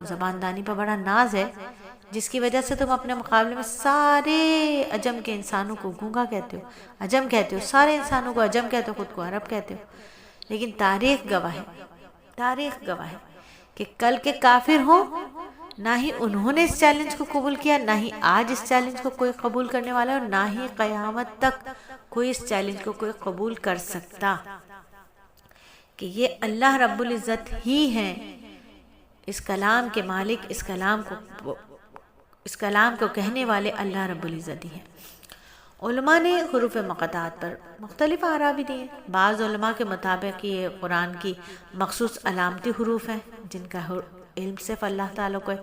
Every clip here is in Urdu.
زباندانی پر بڑا ناز ہے، جس کی وجہ سے تم اپنے مقابلے میں سارے عجم کے انسانوں کو گونگا کہتے ہو، عجم کہتے ہو، سارے انسانوں کو عجم کہتے ہو، خود کو عرب کہتے ہو۔ لیکن تاریخ گواہ ہے کہ کل کے کافر ہوں، نہ ہی انہوں نے اس چیلنج کو قبول کیا، نہ ہی آج اس چیلنج کو کوئی قبول کرنے والا ہے، اور نہ ہی قیامت تک کوئی اس چیلنج کو کوئی قبول کر سکتا کہ یہ اللہ رب العزت ہی ہیں، اس کلام کے مالک، اس کلام کو کہنے والے اللہ رب العزت ہی ہیں۔ علماء نے حروف مقطعات پر مختلف آراء بھی دیے۔ بعض علماء کے مطابق یہ قرآن کی مخصوص علامتی حروف ہیں جن کا علم صرف اللہ تعالیٰ کو ہے۔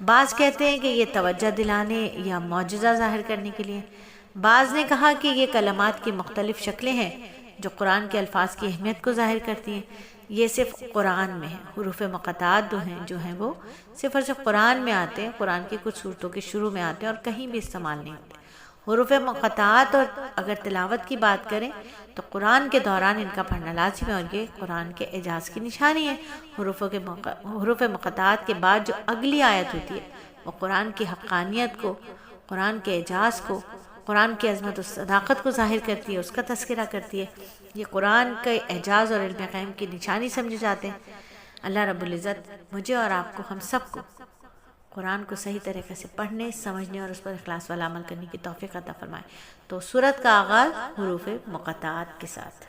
بعض کہتے ہیں کہ یہ توجہ دلانے یا معجزہ ظاہر کرنے کے لیے۔ بعض نے کہا کہ یہ کلمات کی مختلف شکلیں ہیں جو قرآن کے الفاظ کی اہمیت کو ظاہر کرتی ہیں۔ یہ صرف قرآن میں ہے۔ حروف مقطعات جو ہیں وہ صرف اور صرف قرآن میں آتے ہیں، قرآن کی کچھ صورتوں کے شروع میں آتے ہیں اور کہیں بھی استعمال نہیں ہوتے۔ حروف مقطعات اور اگر تلاوت کی بات کریں تو قرآن کے دوران ان کا پڑھنا لازم ہے اور یہ قرآن کے اعجاز کی نشانی ہے۔ حروف مقطعات کے بعد جو اگلی آیت ہوتی ہے وہ قرآن کی حقانیت کو، قرآن کے اعجاز کو، قرآن کی عظمت و صداقت کو ظاہر کرتی ہے، اس کا تذکرہ کرتی ہے۔ یہ قرآن کے اعجاز اور علم غیب کی نشانی سمجھے جاتے ہیں۔ اللہ رب العزت مجھے اور آپ کو، ہم سب کو قرآن کو صحیح طریقے سے پڑھنے، سمجھنے اور اس پر اخلاص والا عمل کرنے کی توفیق عطا فرمائے۔ تو سورت کا آغاز حروف مقطعات کے ساتھ۔